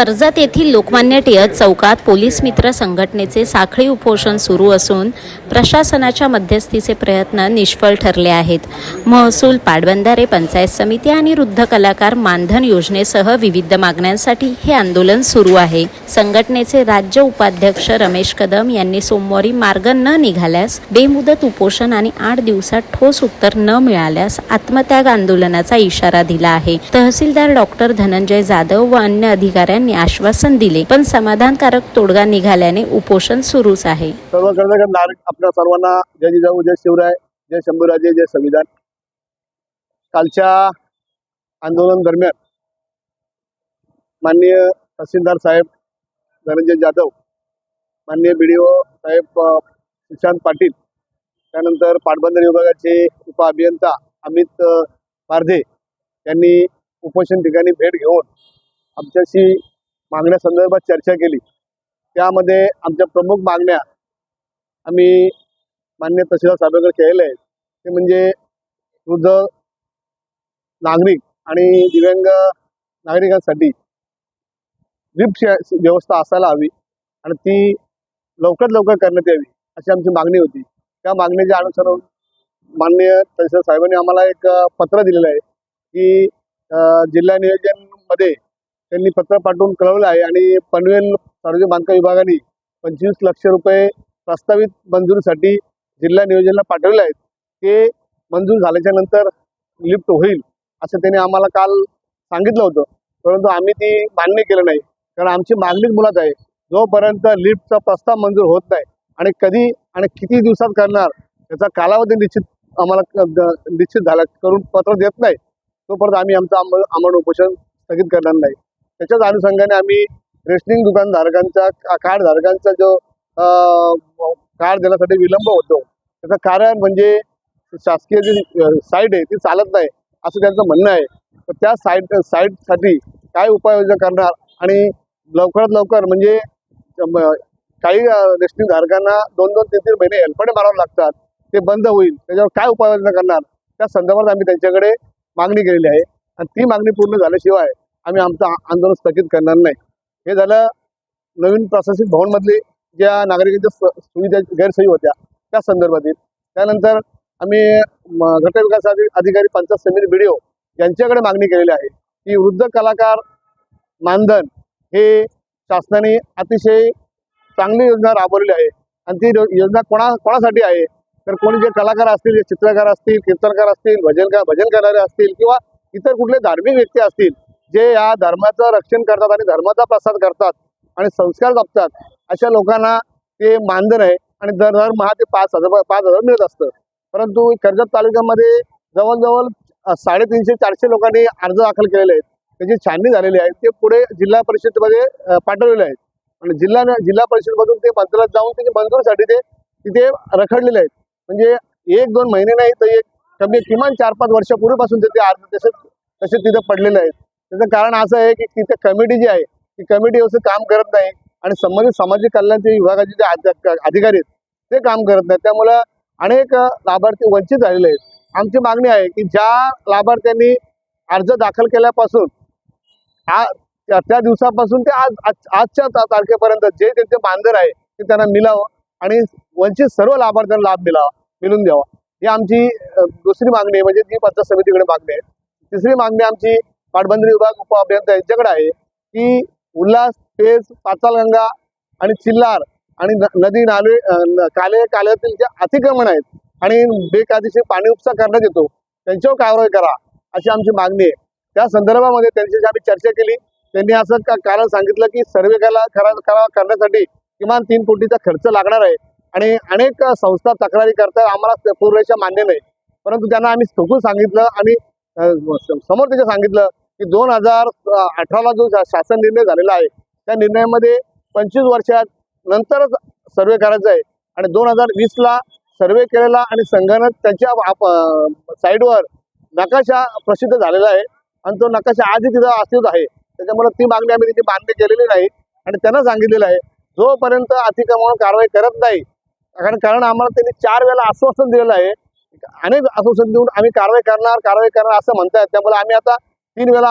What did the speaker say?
कर्जत येथील लोकमान्य टिळक चौकात पोलीस मित्र संघटनेचे साखळी उपोषण सुरू असून प्रशासनाच्या मध्यस्थीचे प्रयत्न निष्फळ ठरले आहेत. महसूल, पाटबंधारे, पंचायत समिती आणि वृद्ध कलाकार मानधन योजनेसह विविध मागण्यांसाठी हे आंदोलन सुरू आहे. संघटनेचे राज्य उपाध्यक्ष रमेश कदम यांनी सोमवारी मार्ग न निघाल्यास बेमुदत उपोषण आणि 8 दिवसात ठोस उत्तर न मिळाल्यास आत्मत्याग आंदोलनाचा इशारा दिला आहे. तहसीलदार डॉक्टर धनंजय जाधव व अन्य अधिकाऱ्यांनी आश्वासन दिले, पण समाधानकारक तोडगा निघाल्याने उपोषण सुरूच आहे. सर्व आपल्या सर्वांना जय जिजाऊ, जय शिवराय, जय शंभूराजे, जय संविधान. कालच्या आंदोलन दरम्यान माननीय तहसीलदार साहेब धनंजय जाधव, माननीय BDO साहेब सुशांत पाटील, त्यानंतर पाटबंधारे विभागाचे उपअभियंता अमित पारधे यांनी उपोषण ठिकाणी भेट घेऊन आमच्याशी मागण्या संदर्भात चर्चा केली. त्यामध्ये आमच्या प्रमुख मागण्या आम्ही माननीय तहसीलदार साहेबांकडे केलेल्या आहेत. ते म्हणजे वृद्ध नागरिक आणि दिव्यांग नागरिकांसाठी लिफ्ट व्यवस्था असायला हवी आणि ती लवकरात लवकर करण्यात यावी अशी आमची मागणी होती. त्या मागणीच्या अनुसरून माननीय तहसीलदार साहेबांनी आम्हाला एक पत्र दिलेलं आहे की जिल्हा नियोजनमध्ये त्यांनी पत्र पाठवून कळवलं आहे आणि पनवेल सार्वजनिक बांधकाम विभागाने 25 लाख रुपये प्रस्तावित मंजुरीसाठी जिल्हा नियोजनला पाठवले आहेत. ते मंजूर झाल्याच्या नंतर लिफ्ट होईल असं त्यांनी आम्हाला काल सांगितलं होतं, परंतु आम्ही ती मान्य केलं नाही. कारण आमची मागणीच मुळात आहे, जोपर्यंत लिफ्टचा प्रस्ताव मंजूर होत नाही आणि कधी आणि किती दिवसात करणार त्याचा कालावधी निश्चित झाला करून पत्र देत नाही, तोपर्यंत आम्ही आमचं आमरण उपोषण स्थगित करणार नाही. त्याच्याच अनुषंगाने आम्ही रेशनिंग दुकानधारकांचा कार्डधारकांचा जो कार्ड देण्यासाठी विलंब होतो त्याचं कारण म्हणजे शासकीय जी साईट आहे ती चालत नाही असं त्यांचं म्हणणं आहे. तर त्या साईटसाठी काय उपाययोजना करणार आणि लवकरात लवकर म्हणजे काही रेशनिंग धारकांना 2-3 महिने हेलपाटे मारावे लागतात, ते बंद होईल, त्याच्यावर काय उपाययोजना करणार त्या संदर्भात आम्ही त्यांच्याकडे मागणी केलेली आहे आणि ती मागणी पूर्ण झाल्याशिवाय आम्ही आमचं आंदोलन स्थगित करणार नाही. हे झालं नवीन प्रशासकीय भवनमधली ज्या नागरिकांच्या सुविधा गैरसोयी होत्या त्या संदर्भातील. त्यानंतर आम्ही गटविकास अधिकारी, पंचायत समिती, BDO यांच्याकडे मागणी केलेली आहे की वृद्ध कलाकार मानधन हे शासनाने अतिशय चांगली योजना राबवलेली आहे आणि ती योजना कोणासाठी आहे तर कोणी जे कलाकार असतील, चित्रकार असतील, कीर्तनकार असतील, भजन करणारे असतील किंवा इतर कुठले धार्मिक व्यक्ती असतील जे या धर्माचं रक्षण करतात आणि धर्माचा प्रसार करतात आणि संस्कार जपतात, अशा लोकांना ते मानधन आहे आणि दरमहा ते 5,000 मिळत असतं. परंतु कर्जत तालुक्यामध्ये जवळजवळ 350-400 लोकांनी अर्ज दाखल केलेले आहेत. त्याची छाननी झालेली आहे. ते पुढे जिल्हा परिषदेमध्ये पाठवलेले आहेत आणि जिल्हा परिषदमधून ते मंत्रालयात जाऊन त्याची मंजुरीसाठी ते तिथे रखडलेले आहेत. म्हणजे 1-2 महिने नाही तर किमान 4-5 वर्षापूर्वीपासून ते अर्ज तसे तिथे पडलेले आहेत. त्याचं कारण असं आहे की तिथे कमिटी जी आहे ती कमिटी व्यवस्थित काम करत नाही आणि संबंधित सामाजिक कल्याणचे विभागाचे जे अधिकारी आहेत ते काम करत नाहीत. त्यामुळं अनेक लाभार्थी वंचित झालेले आहेत. आमची मागणी आहे की ज्या लाभार्थ्यांनी अर्ज दाखल केल्यापासून त्या दिवसापासून ते आजच्या तारखेपर्यंत जे त्यांचे मानधन आहे ते त्यांना मिळावं आणि वंचित सर्व लाभार्थ्यांना लाभ मिळून द्यावा, ही आमची दुसरी मागणी आहे. म्हणजे ती पंचायत समितीकडे मागणी आहे. तिसरी मागणी आमची पाटबंधारे विभाग उपअभियंता यांच्याकडे आहे की उल्हास, पेज, पाताळगंगा आणि चिल्लार आणि नदी नाले कालव्यातील जे अतिक्रमण आहेत आणि बेकायदेशीर पाणी उपसा करण्यात येतो त्यांच्यावर कारवाई करा अशी आमची मागणी आहे. त्या संदर्भामध्ये त्यांच्याशी आम्ही चर्चा केली. त्यांनी असं कारण सांगितलं की सर्वे करण्यासाठी किमान 3 कोटीचा खर्च लागणार आहे आणि अनेक संस्था तक्रारी करतात, आम्हाला पूर्वेशा मान्य नाही. परंतु त्यांना आम्ही ठोकून सांगितलं आणि समोर त्याच्या सांगितलं की 2018ला जो शासन निर्णय झालेला आहे त्या निर्णयामध्ये 25 वर्षात नंतरच सर्वे करायचा आहे आणि 2020ला सर्वे केलेला आणि संगणक त्यांच्या साईडवर नकाशा प्रसिद्ध झालेला आहे आणि तो नकाशा आजही तिथं अस्तित्व आहे. त्याच्यामुळे ती मागणी आम्ही तिथे मान्य केलेली नाही आणि त्यांना सांगितलेलं आहे जोपर्यंत अतिक्रमण कारवाई करत नाही, कारण आम्हाला त्यांनी 4 वेळा आश्वासन दिलेलं आहे, अनेक आश्वासन देऊन आम्ही कारवाई करणार असं म्हणतात. त्यामुळे आम्ही आता 3 वेळा